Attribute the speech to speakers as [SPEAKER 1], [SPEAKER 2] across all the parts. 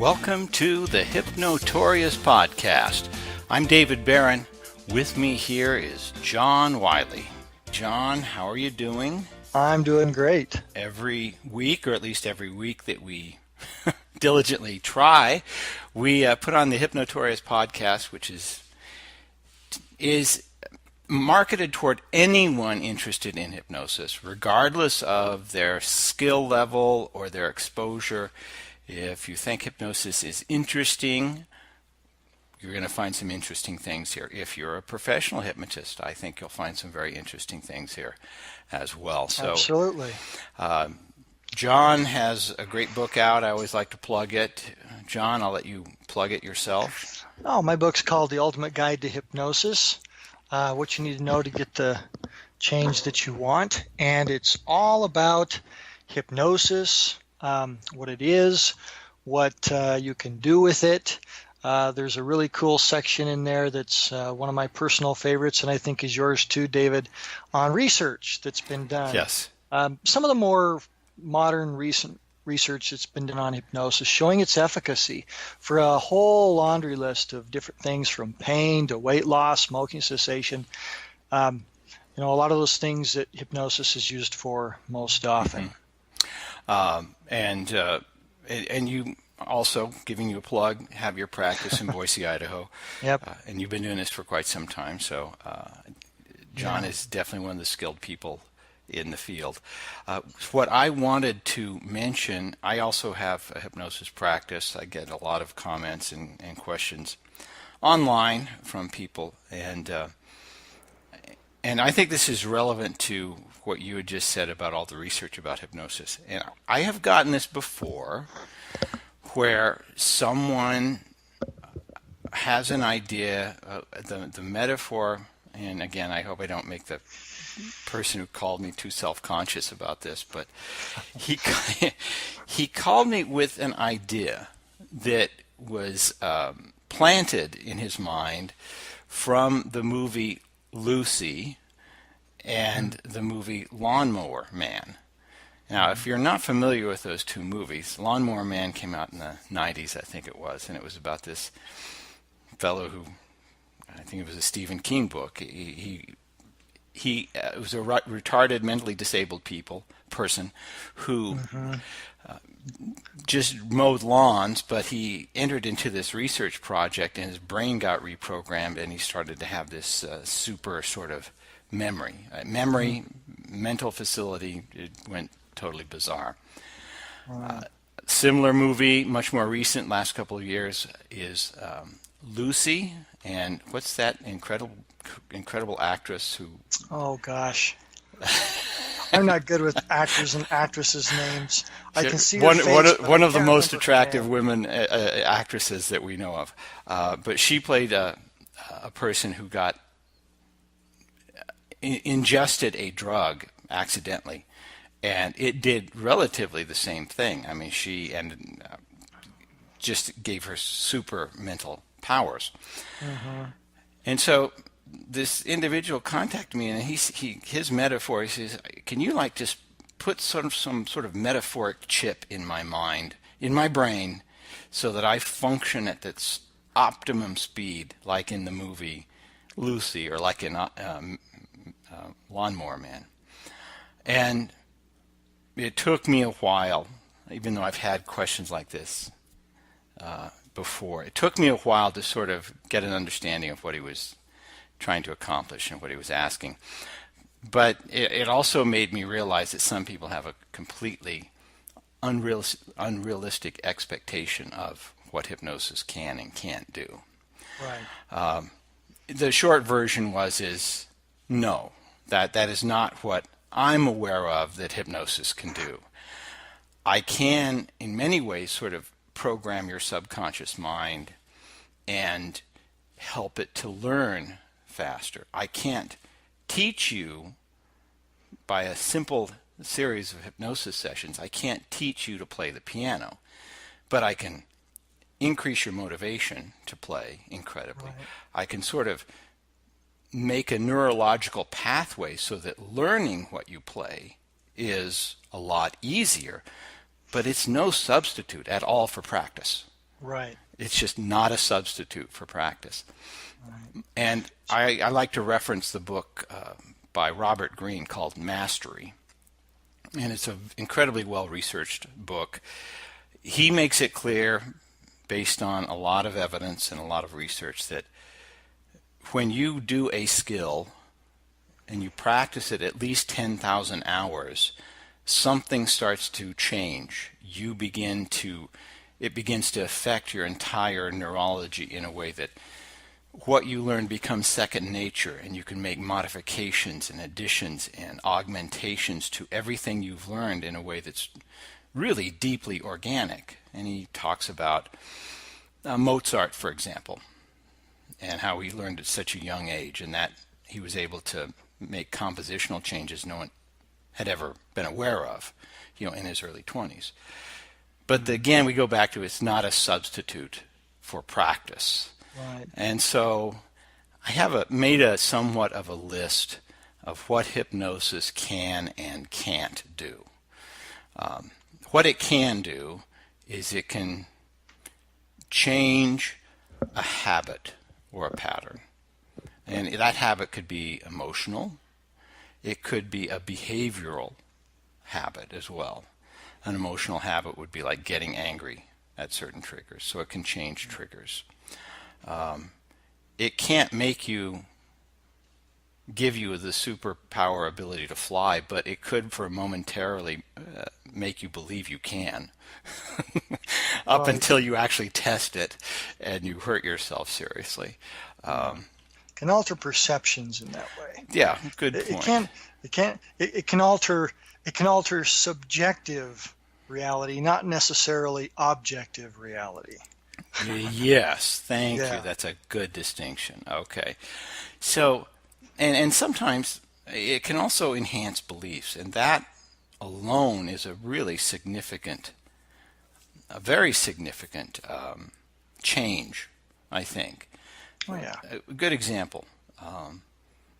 [SPEAKER 1] Welcome to the Hypnotorious Podcast. I'm David Barron. With me here is John Wylie. John, how are you doing?
[SPEAKER 2] I'm doing great.
[SPEAKER 1] Every week, or at least every week that we diligently try, we put on the Hypnotorious Podcast, which is marketed toward anyone interested in hypnosis, regardless of their skill level or their exposure. If you think hypnosis is interesting, you're going to find some interesting things here. If you're a professional hypnotist, I think you'll find some very interesting things here as well. So,
[SPEAKER 2] absolutely.
[SPEAKER 1] John has a great book out. I always like to plug it. John, I'll let you plug it yourself.
[SPEAKER 2] Oh, my book's called The Ultimate Guide to Hypnosis, what you need to know to get the change that you want. And it's all about hypnosis, what it is, what you can do with it. There's a really cool section in there that's one of my personal favorites, and I think is yours too, David, on research that's been done.
[SPEAKER 1] Yes.
[SPEAKER 2] Some of the more modern recent research that's been done on hypnosis showing its efficacy for a whole laundry list of different things, from pain to weight loss, smoking cessation. A lot of those things that hypnosis is used for most often.
[SPEAKER 1] And you also, giving you a plug, have your practice in Boise, Idaho.
[SPEAKER 2] Yep.
[SPEAKER 1] And you've been doing this for quite some time. So John is definitely one of the skilled people in the field. What I wanted to mention, I also have a hypnosis practice. I get a lot of comments and questions online from people. And I think this is relevant to what you had just said about all the research about hypnosis. And I have gotten this before, where someone has an idea, the metaphor, and again, I hope I don't make the person who called me too self-conscious about this, but he called me with an idea that was planted in his mind from the movie Lucy and the movie Lawnmower Man. Now, if you're not familiar with those two movies, Lawnmower Man came out in the 90s, I think it was, and it was about this fellow who, I think it was a Stephen King book. He was a retarded, mentally disabled person who just mowed lawns, but he entered into this research project and his brain got reprogrammed and he started to have this super sort of memory, mental facility. It went totally bizarre. Similar movie, much more recent, last couple of years, is Lucy. And what's that incredible actress who...
[SPEAKER 2] Oh, gosh. I'm not good with actors and actresses' names. I can see
[SPEAKER 1] one of the most
[SPEAKER 2] remember
[SPEAKER 1] attractive women actresses that we know of. But she played a person who got ingested a drug accidentally, and it did relatively the same thing. I mean, she just gave her super mental powers. And so this individual contacted me, and his metaphor, he says, can you just put some sort of metaphoric chip in my mind, in my brain, so that I function at this optimum speed, like in the movie Lucy or like in Lawnmower Man. And it took me a while, even though I've had questions like this before. It took me a while to sort of get an understanding of what he was trying to accomplish and what he was asking. But it also made me realize that some people have a completely unrealistic expectation of what hypnosis can and can't do.
[SPEAKER 2] Right.
[SPEAKER 1] The short version is no, that is not what I'm aware of that hypnosis can do. I can, in many ways, sort of program your subconscious mind and help it to learn faster. I can't teach you by a simple series of hypnosis sessions. I can't teach you to play the piano, but I can increase your motivation to play incredibly.
[SPEAKER 2] Right.
[SPEAKER 1] I can sort of make a neurological pathway so that learning what you play is a lot easier, but it's no substitute at all for practice.
[SPEAKER 2] Right.
[SPEAKER 1] It's just not a substitute for practice.
[SPEAKER 2] Right.
[SPEAKER 1] And I like to reference the book by Robert Greene called Mastery. And it's an incredibly well-researched book. He makes it clear, based on a lot of evidence and a lot of research, that when you do a skill and you practice it at least 10,000 hours, something starts to change. It begins to affect your entire neurology in a way that what you learn becomes second nature, and you can make modifications and additions and augmentations to everything you've learned in a way that's really deeply organic. And he talks about Mozart, for example, and how he learned at such a young age, and that he was able to make compositional changes no one had ever been aware of, in his early 20s. But again, we go back to it's not a substitute for practice.
[SPEAKER 2] Right.
[SPEAKER 1] And so I have made a somewhat of a list of what hypnosis can and can't do. What it can do is it can change a habit or a pattern. And that habit could be emotional. It could be a behavioral habit as well. An emotional habit would be like getting angry at certain triggers, so it can change triggers. It can't give you the superpower ability to fly, but it could for momentarily make you believe you can up until you actually test it and you hurt yourself seriously.
[SPEAKER 2] Can alter perceptions in that way.
[SPEAKER 1] Yeah, good point.
[SPEAKER 2] It can alter subjective reality, not necessarily objective reality.
[SPEAKER 1] Yes, thank you. That's a good distinction. Okay. So, and sometimes it can also enhance beliefs, and that alone is a very significant change, I think.
[SPEAKER 2] Oh, yeah.
[SPEAKER 1] A good example.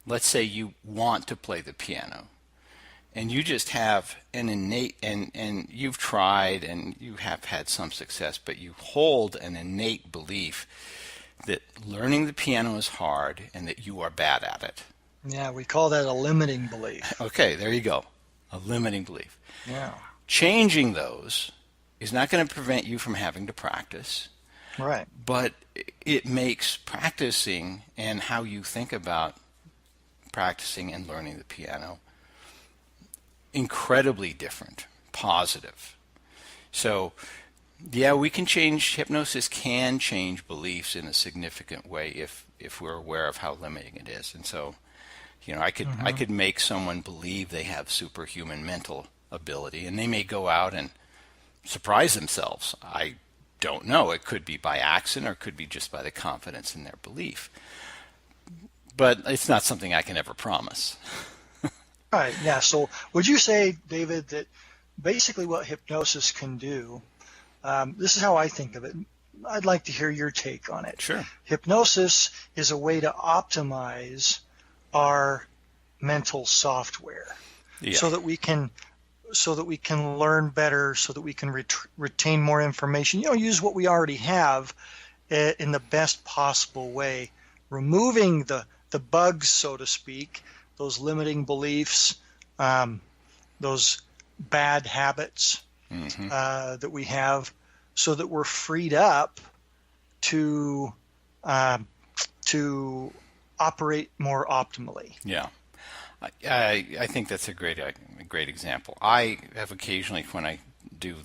[SPEAKER 1] Let's say you want to play the piano, and you just have an innate, and you've tried and you have had some success, but you hold an innate belief that learning the piano is hard and that you are bad at it.
[SPEAKER 2] Yeah, we call that a limiting belief.
[SPEAKER 1] Okay, there you go. A limiting belief.
[SPEAKER 2] Yeah.
[SPEAKER 1] Changing those is not going to prevent you from having to practice.
[SPEAKER 2] Right.
[SPEAKER 1] But it makes practicing and how you think about practicing and learning the piano incredibly different, positive. So, yeah, hypnosis can change beliefs in a significant way if we're aware of how limiting it is. And so, I could make someone believe they have superhuman mental ability, and they may go out and surprise themselves. I don't know. It could be by accident, or it could be just by the confidence in their belief. But it's not something I can ever promise.
[SPEAKER 2] Right. Yeah. So would you say, David, that basically what hypnosis can do, this is how I think of it. I'd like to hear your take on it.
[SPEAKER 1] Sure.
[SPEAKER 2] Hypnosis is a way to optimize our mental software, so that we can learn better, so that we can retain more information. Use what we already have in the best possible way, removing the bugs, so to speak, those limiting beliefs, those bad habits that we have, so that we're freed up to operate more optimally.
[SPEAKER 1] Yeah. I think that's a great example. I have occasionally, when I do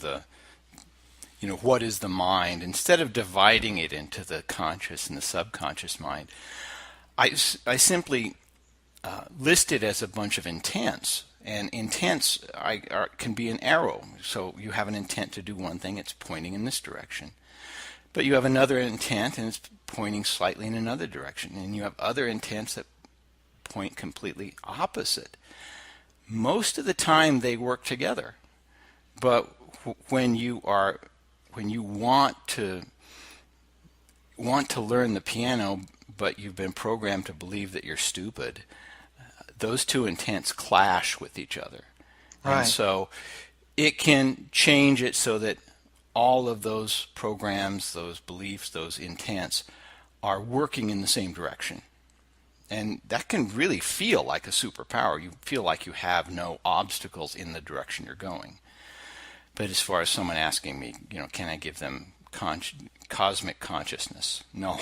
[SPEAKER 1] what is the mind, instead of dividing it into the conscious and the subconscious mind, I simply list it as a bunch of intents. And intents can be an arrow. So you have an intent to do one thing, it's pointing in this direction. But you have another intent, and it's pointing slightly in another direction. And you have other intents that point completely opposite. Most of the time they work together. But when you want to learn the piano, but you've been programmed to believe that you're stupid, those two intents clash with each other.
[SPEAKER 2] Right.
[SPEAKER 1] And so it can change it so that all of those programs, those beliefs, those intents are working in the same direction. And that can really feel like a superpower. You feel like you have no obstacles in the direction you're going. But as far as someone asking me, can I give them cosmic consciousness? No,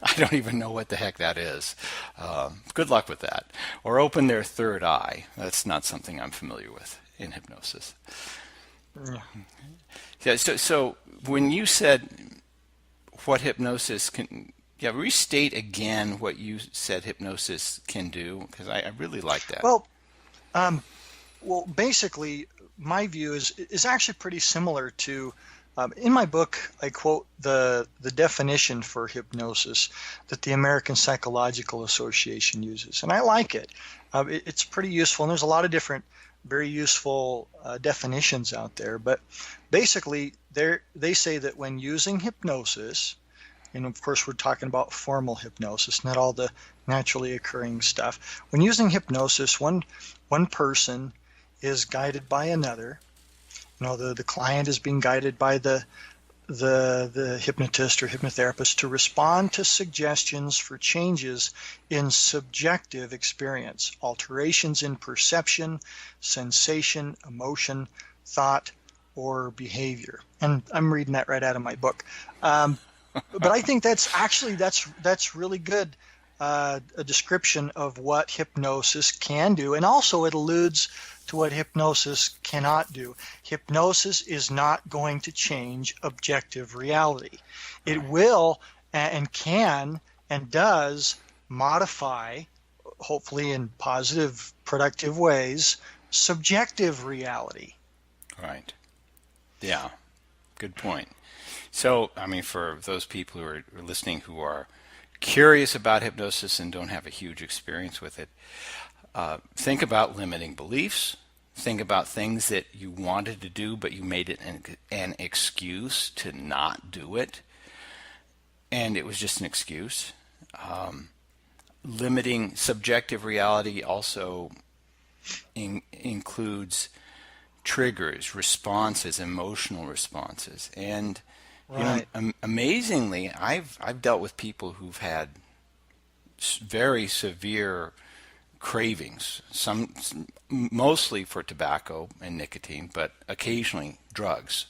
[SPEAKER 1] I don't even know what the heck that is. Good luck with that. Or open their third eye. That's not something I'm familiar with in hypnosis. Yeah. So when you said what hypnosis can, restate again what you said hypnosis can do, because I really like that.
[SPEAKER 2] Well, basically, my view is actually pretty similar to, in my book, I quote the definition for hypnosis that the American Psychological Association uses, and I like it. It's pretty useful, and there's a lot of different very useful definitions out there. But basically, they say that when using hypnosis, and of course we're talking about formal hypnosis, not all the naturally occurring stuff. When using hypnosis, one person is guided by another. The client is being guided by the hypnotist or hypnotherapist to respond to suggestions for changes in subjective experience, alterations in perception, sensation, emotion, thought, or behavior. And I'm reading that right out of my book. But I think that's really good, a description of what hypnosis can do, and also it alludes to what hypnosis cannot do. Hypnosis is not going to change objective reality. It will and can and does modify, hopefully in positive, productive ways, subjective reality.
[SPEAKER 1] Right. Yeah. Good point. So, for those people who are listening who are curious about hypnosis and don't have a huge experience with it, think about limiting beliefs. Think about things that you wanted to do, but you made it an excuse to not do it. And it was just an excuse. Limiting subjective reality also includes triggers, responses, emotional responses. And
[SPEAKER 2] Right.
[SPEAKER 1] Amazingly, I've dealt with people who've had very severe cravings, some mostly for tobacco and nicotine, but occasionally drugs.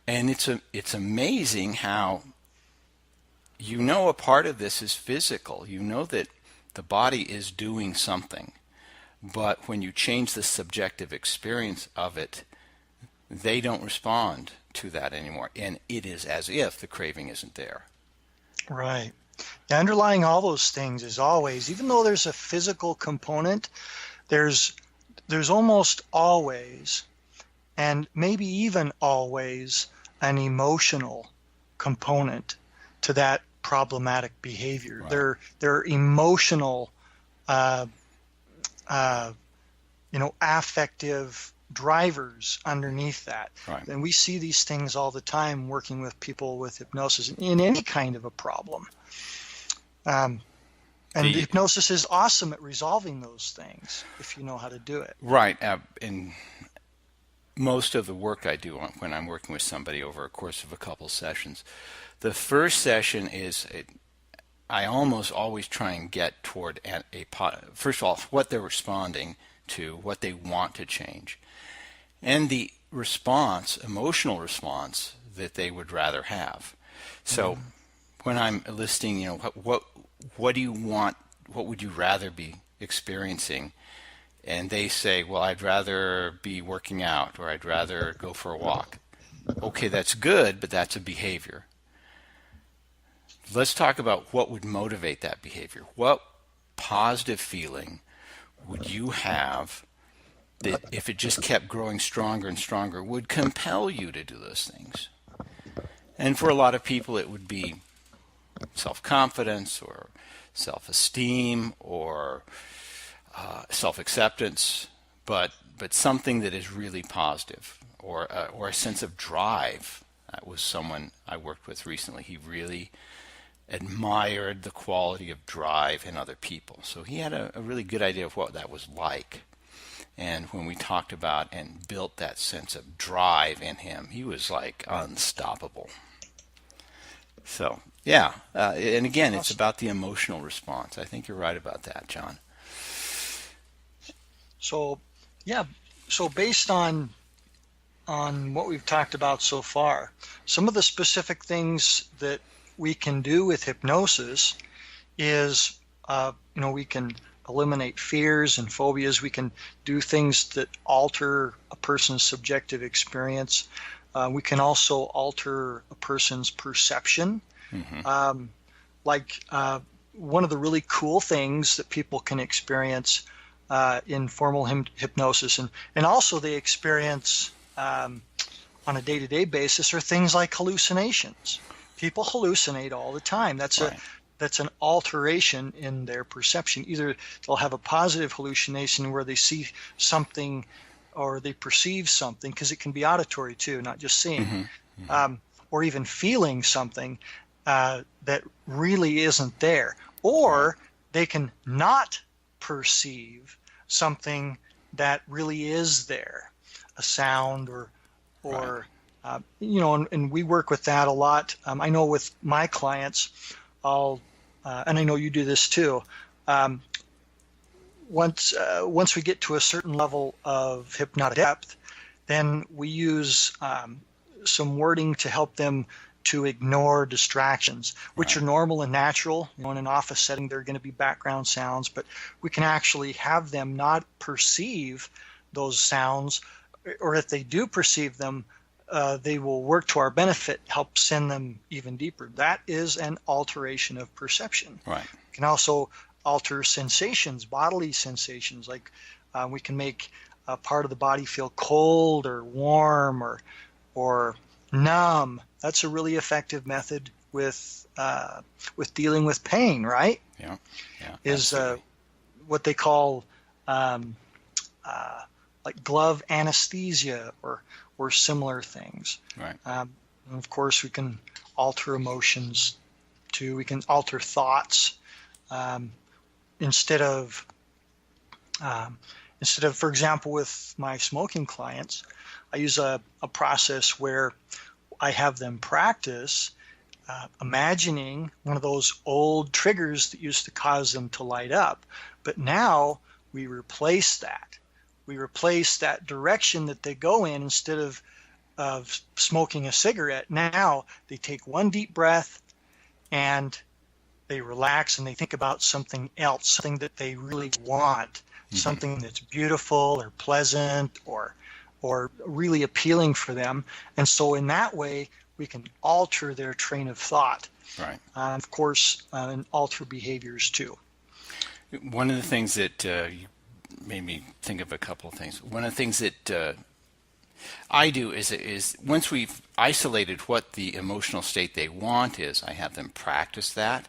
[SPEAKER 1] And it's amazing how a part of this is physical. That the body is doing something, but when you change the subjective experience of it, they don't respond to that anymore, and it is as if the craving isn't there.
[SPEAKER 2] Right. Underlying all those things is always, even though there's a physical component, there's almost always, and maybe even always, an emotional component to that problematic behavior.
[SPEAKER 1] Right.
[SPEAKER 2] There are emotional, affective drivers underneath that.
[SPEAKER 1] Right.
[SPEAKER 2] And we see these things all the time working with people with hypnosis in any kind of a problem. And hypnosis is awesome at resolving those things if you know how to do it.
[SPEAKER 1] Right. In most of the work I do when I'm working with somebody over a course of a couple sessions, the first session is I almost always try and get toward first of all, what they're responding to, what they want to change, and the emotional response that they would rather have. So when I'm listing, what do you want, what would you rather be experiencing? And they say, well, I'd rather be working out, or I'd rather go for a walk. Okay, that's good, but that's a behavior. Let's talk about what would motivate that behavior. What positive feeling would you have that, if it just kept growing stronger and stronger, would compel you to do those things? And for a lot of people, it would be self-confidence or self-esteem or self-acceptance, but something that is really positive, or a sense of drive. That was someone I worked with recently. He really admired the quality of drive in other people. So he had a really good idea of what that was like. And when we talked about and built that sense of drive in him, he was like unstoppable. So, yeah. And again, it's about the emotional response. I think you're right about that, John.
[SPEAKER 2] So, yeah. So based on what we've talked about so far, some of the specific things that we can do with hypnosis is, we can eliminate fears and phobias. We can do things that alter a person's subjective experience. We can also alter a person's perception. Mm-hmm. One of the really cool things that people can experience in formal hypnosis, and also they experience on a day-to-day basis, are things like hallucinations. People hallucinate all the time. That's an alteration in their perception. Either they'll have a positive hallucination where they see something or they perceive something, because it can be auditory too, not just seeing, mm-hmm. Mm-hmm. Or even feeling something that really isn't there. Or they can not perceive something that really is there, a sound or and we work with that a lot. I know with my clients, and I know you do this too. Once we get to a certain level of hypnotic depth, then we use some wording to help them to ignore distractions, which are normal and natural. In an office setting, there are going to be background sounds, but we can actually have them not perceive those sounds, or if they do perceive them, they will work to our benefit, help send them even deeper. That is an alteration of perception. Right. We can also alter sensations, bodily sensations, like we can make a part of the body feel cold or warm or numb. That's a really effective method with dealing with pain, right? Yeah. Is what they call like glove anesthesia or similar things. Right. And of course, we can alter emotions too. We can alter thoughts. Instead of, for example, with my smoking clients, I use a process where I have them practice imagining one of those old triggers that used to cause them to light up. But now we replace that. We replace that direction that they go in. Instead of smoking a cigarette, now they take one deep breath and they relax and they think about something else, something that they really want, mm-hmm. something that's beautiful or pleasant or really appealing for them. And so in that way, we can alter their train of thought. Right. Of course, and alter behaviors too.
[SPEAKER 1] One of the things that you made me think of a couple of things. One of the things that I do is once we've isolated what the emotional state they want is, I have them practice that,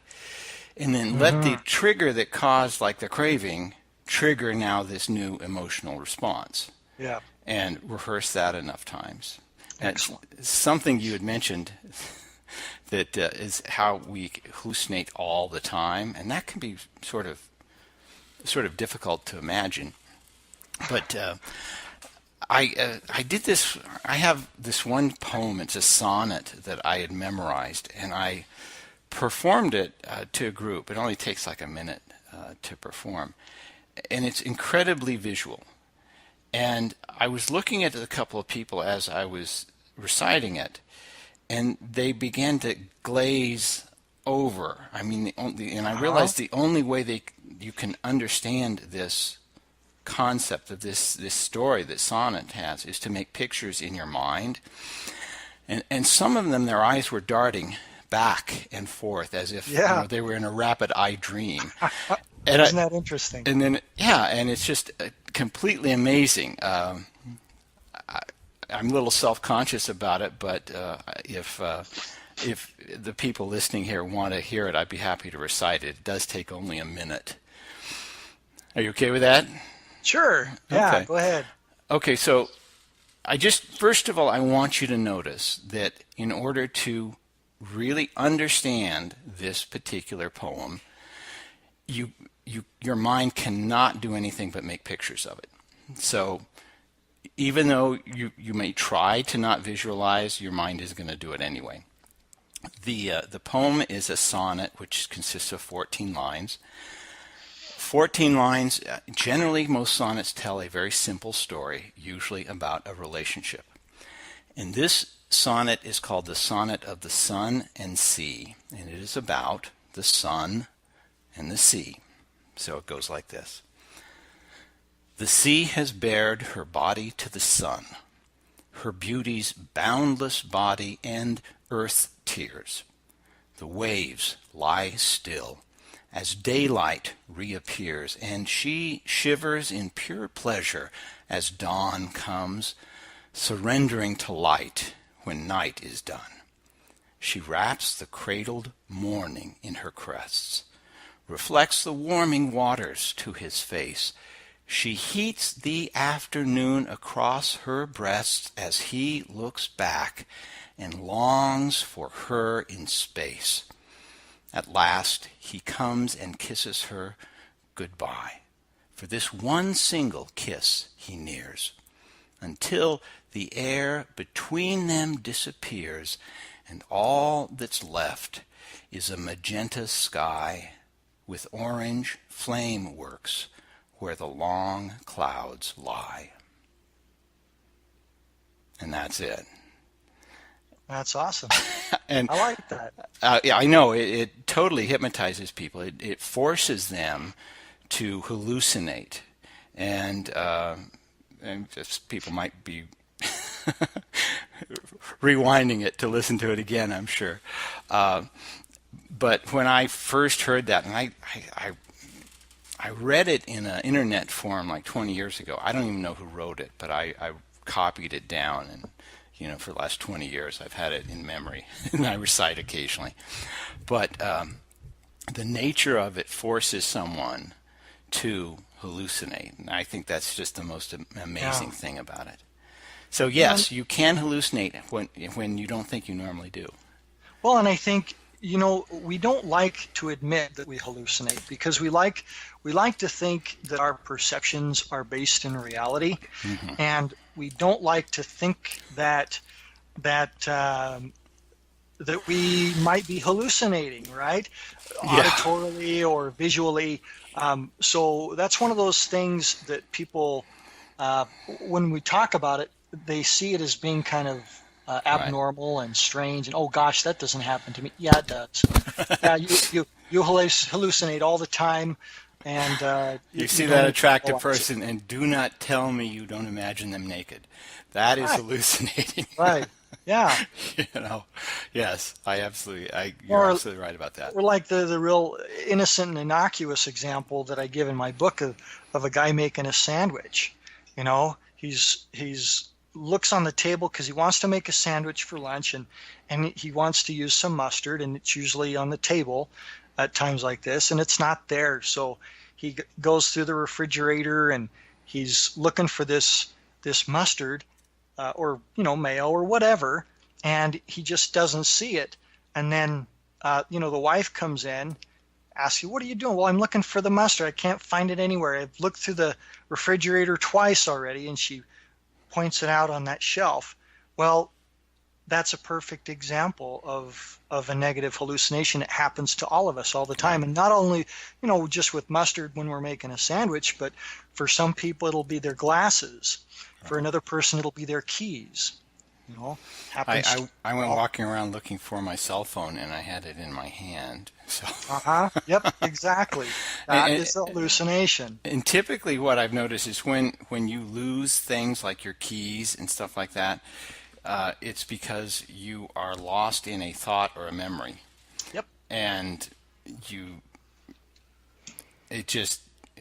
[SPEAKER 1] and then mm-hmm. let the trigger that caused like the craving trigger now this new emotional response. Yeah. And rehearse that enough times. Excellent. And something you had mentioned that is how we hallucinate all the time, and that can be sort of difficult to imagine. But I did this. I have this one poem. It's a sonnet that I had memorized, and I performed it to a group. It only takes like a minute to perform, and it's incredibly visual. And I was looking at a couple of people as I was reciting it, and they began to glaze over. I mean, I realized the only way you can understand this concept of this story that sonnet has is to make pictures in your mind. And some of them, their eyes were darting back and forth as if they were in a rapid eye dream.
[SPEAKER 2] Isn't that interesting?
[SPEAKER 1] And then, and it's just completely amazing. I'm a little self-conscious about it, but if the people listening here want to hear it, I'd be happy to recite it. It does take only a minute. Are you okay with that?
[SPEAKER 2] Sure. Yeah, okay. Go ahead.
[SPEAKER 1] Okay, so first of all, I want you to notice that in order to really understand this particular poem, your mind cannot do anything but make pictures of it. So even though you may try to not visualize, your mind is going to do it anyway. The poem is a sonnet which consists of 14 lines. 14 lines, generally most sonnets tell a very simple story, usually about a relationship. And this sonnet is called the Sonnet of the Sun and Sea, and it is about the sun and the sea. So it goes like this. The sea has bared her body to the sun, her beauty's boundless body and earth tears. The waves lie still as daylight reappears, and she shivers in pure pleasure as dawn comes, surrendering to light when night is done. She wraps the cradled morning in her crests, reflects the warming waters to his face. She heats the afternoon across her breasts as he looks back and longs for her in space. At last he comes and kisses her goodbye. For this one single kiss he nears, until the air between them disappears, and all that's left is a magenta sky with orange flame works where the long clouds lie. And that's it.
[SPEAKER 2] That's awesome.
[SPEAKER 1] And
[SPEAKER 2] I like that.
[SPEAKER 1] yeah, I know it totally hypnotizes people. It forces them to hallucinate, and just people might be rewinding it to listen to it again, I'm sure. But when I first heard that, and I read it in an internet forum like 20 years ago. I don't even know who wrote it, but I copied it down, and for the last 20 years I've had it in memory, and I recite occasionally. But the nature of it forces someone to hallucinate, and I think that's just the most amazing thing about it. So yes, you can hallucinate when you don't think you normally do.
[SPEAKER 2] Well, and I think we don't like to admit that we hallucinate because we like to think that our perceptions are based in reality, and we don't like to think that we might be hallucinating, right?
[SPEAKER 1] Yeah.
[SPEAKER 2] Auditorily or visually. So that's one of those things that people, when we talk about it, they see it as being kind of abnormal and strange, and oh gosh, that doesn't happen to me. Yeah, it does. Yeah, you hallucinate all the time, and
[SPEAKER 1] you see that attractive person, and do not tell me you don't imagine them naked. That is hallucinating.
[SPEAKER 2] Right. Yeah.
[SPEAKER 1] Yes, you're absolutely right about that.
[SPEAKER 2] Or like the real innocent and innocuous example that I give in my book of a guy making a sandwich. He's looks on the table because he wants to make a sandwich for lunch, and he wants to use some mustard, and it's usually on the table at times like this, and it's not there. So he goes through the refrigerator, and he's looking for this mustard, or mayo or whatever, and he just doesn't see it. And then the wife comes in, asks you, "What are you doing?" "Well, I'm looking for the mustard. I can't find it anywhere. I've looked through the refrigerator twice already," and she points it out on that shelf. Well, that's a perfect example of a negative hallucination. It happens to all of us all the time, and not only just with mustard when we're making a sandwich, but for some people it'll be their glasses. For another person it'll be their keys. Happens.
[SPEAKER 1] I went walking around looking for my cell phone, and I had it in my hand. So.
[SPEAKER 2] Yep, exactly. That is a hallucination.
[SPEAKER 1] And typically what I've noticed is when you lose things like your keys and stuff like that, it's because you are lost in a thought or a memory.
[SPEAKER 2] Yep.
[SPEAKER 1] And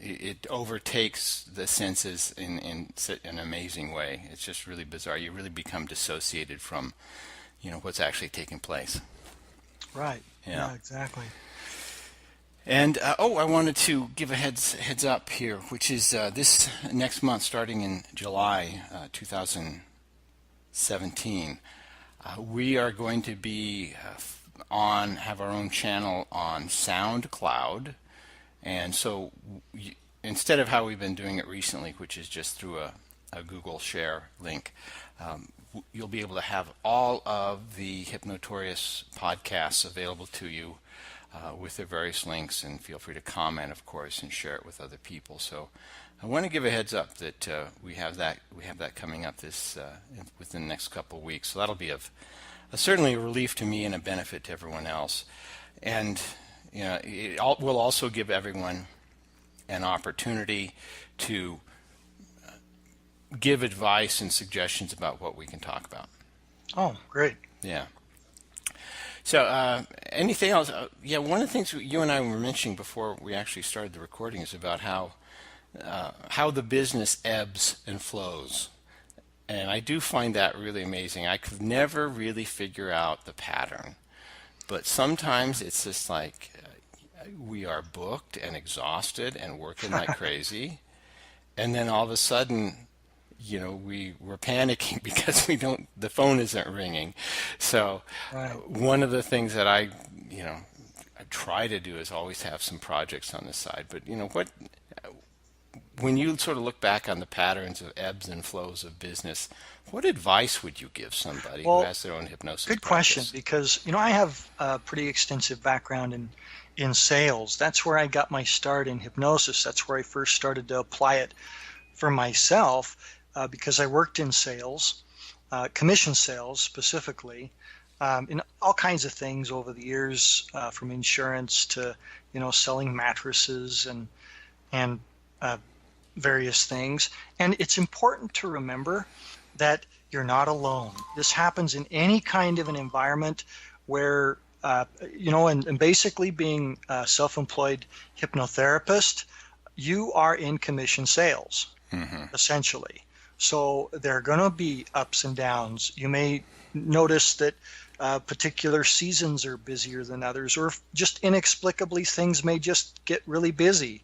[SPEAKER 1] it overtakes the senses in an amazing way. It's just really bizarre. You really become dissociated from, what's actually taking place.
[SPEAKER 2] Right. Yeah, exactly.
[SPEAKER 1] And I wanted to give a heads up here, which is this next month, starting in July 2017, we are going to be have our own channel on SoundCloud. And so instead of how we've been doing it recently, which is just through a Google Share link, you'll be able to have all of the Hypnotorious podcasts available to you with their various links, and feel free to comment, of course, and share it with other people. So I want to give a heads up that we have that coming up within the next couple of weeks. So that'll be certainly a relief to me and a benefit to everyone else. And it will also give everyone an opportunity to give advice and suggestions about what we can talk about.
[SPEAKER 2] Oh, great.
[SPEAKER 1] Yeah. So anything else? One of the things you and I were mentioning before we actually started the recording is about how the business ebbs and flows. And I do find that really amazing. I could never really figure out the pattern. But sometimes it's just like we are booked and exhausted and working like crazy. And then all of a sudden, we're panicking because the phone isn't ringing. So one of the things that I try to do is always have some projects on the side. But when you sort of look back on the patterns of ebbs and flows of business, what advice would you give somebody who has their own hypnosis
[SPEAKER 2] Good
[SPEAKER 1] practice?
[SPEAKER 2] question, because I have a pretty extensive background in sales. That's where I got my start in hypnosis. That's where I first started to apply it for myself, because I worked in sales, commission sales specifically, in all kinds of things over the years, from insurance to selling mattresses and various things. And it's important to remember that you're not alone. This happens in any kind of an environment where, and basically being a self-employed hypnotherapist, you are in commission sales, essentially. So there are going to be ups and downs. You may notice that particular seasons are busier than others, or just inexplicably things may just get really busy.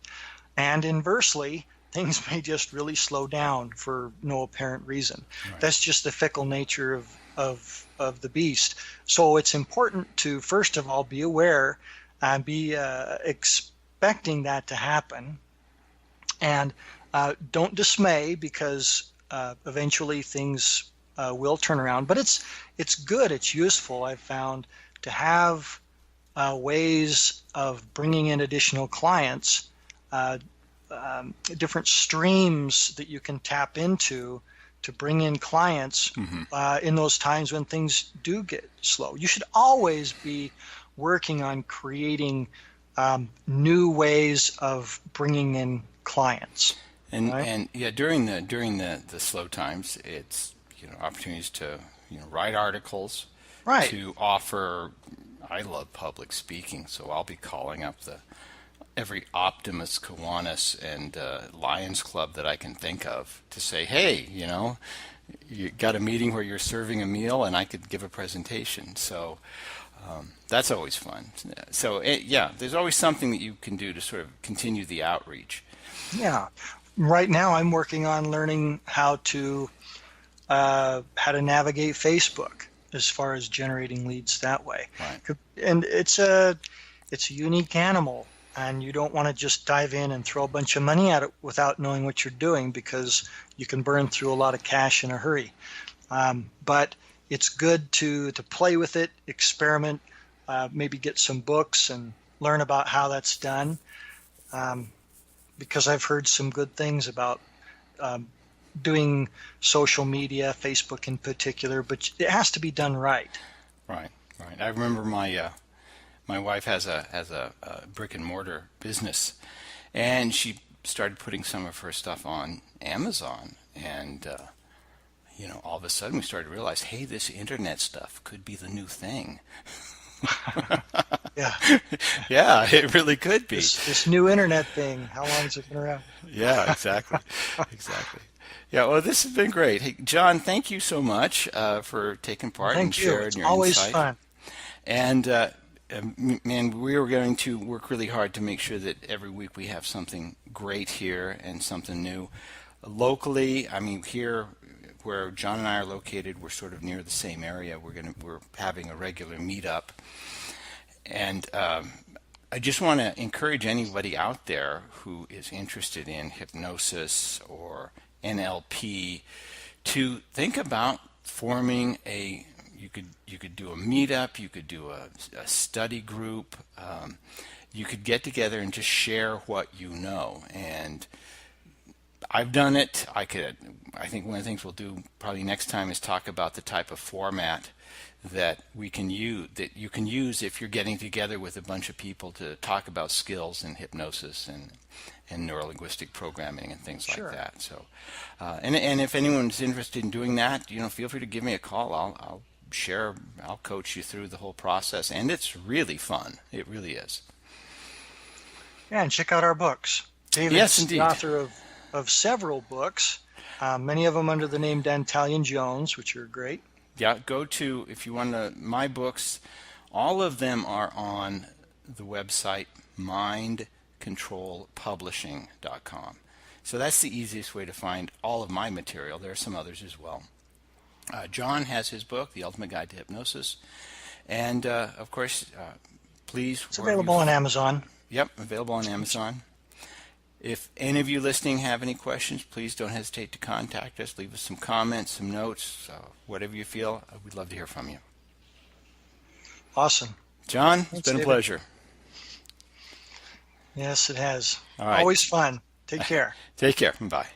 [SPEAKER 2] And inversely, things may just really slow down for no apparent reason. Right. That's just the fickle nature of the beast. So it's important to, first of all, be aware and be expecting that to happen. And don't dismay, because eventually things will turn around. But it's good, it's useful, I've found, to have ways of bringing in additional clients, different streams that you can tap into to bring in clients in those times when things do get slow. You should always be working on creating new ways of bringing in clients.
[SPEAKER 1] And
[SPEAKER 2] right?
[SPEAKER 1] and yeah, during the slow times, it's opportunities to write articles,
[SPEAKER 2] right?
[SPEAKER 1] To offer. I love public speaking, so I'll be calling up every Optimus, Kiwanis, and Lions Club that I can think of to say, hey, you got a meeting where you're serving a meal, and I could give a presentation. So that's always fun. So there's always something that you can do to sort of continue the outreach.
[SPEAKER 2] Yeah. Right now, I'm working on learning how to navigate Facebook as far as generating leads that way.
[SPEAKER 1] Right.
[SPEAKER 2] And it's a unique animal. And you don't want to just dive in and throw a bunch of money at it without knowing what you're doing, because you can burn through a lot of cash in a hurry. But it's good to play with it, experiment, maybe get some books and learn about how that's done. Because I've heard some good things about doing social media, Facebook in particular, but it has to be done right.
[SPEAKER 1] Right. I remember my wife has a brick and mortar business, and she started putting some of her stuff on Amazon, and all of a sudden we started to realize, hey, this internet stuff could be the new thing. Yeah, it really could be.
[SPEAKER 2] This new internet thing, how long has it been around?
[SPEAKER 1] Yeah, exactly. Yeah, well, this has been great. Hey, John, thank you so much for taking part and sharing your
[SPEAKER 2] always
[SPEAKER 1] insight.
[SPEAKER 2] Fun.
[SPEAKER 1] And man, we are going to work really hard to make sure that every week we have something great here and something new. Locally, I mean, here where John and I are located, we're sort of near the same area. We're having a regular meetup, and I just want to encourage anybody out there who is interested in hypnosis or NLP to think about forming you could do a meetup, you could do a study group, you could get together and just share what you know. And I've done it. I think one of the things we'll do probably next time is talk about the type of format that you can use if you're getting together with a bunch of people to talk about skills in hypnosis and neurolinguistic programming and things
[SPEAKER 2] Sure.
[SPEAKER 1] like that. So, and if anyone's interested in doing that, feel free to give me a call. I'll coach you through the whole process, and it's really fun. It really is.
[SPEAKER 2] Yeah, and check out our books. David's
[SPEAKER 1] Yes, indeed.
[SPEAKER 2] the author of several books, many of them under the name Dantalian Jones, which are great.
[SPEAKER 1] Yeah, if you want my books, all of them are on the website mindcontrolpublishing.com. So that's the easiest way to find all of my material. There are some others as well. John has his book, The Ultimate Guide to Hypnosis. And, of course, please...
[SPEAKER 2] It's available on Amazon.
[SPEAKER 1] Yep, available on Amazon. If any of you listening have any questions, please don't hesitate to contact us. Leave us some comments, some notes, whatever you feel. We'd love to hear from you.
[SPEAKER 2] Awesome.
[SPEAKER 1] John,
[SPEAKER 2] Thanks,
[SPEAKER 1] it's been
[SPEAKER 2] David.
[SPEAKER 1] a pleasure.
[SPEAKER 2] Yes, it has.
[SPEAKER 1] All right.
[SPEAKER 2] Always fun. Take care.
[SPEAKER 1] Take care. Bye.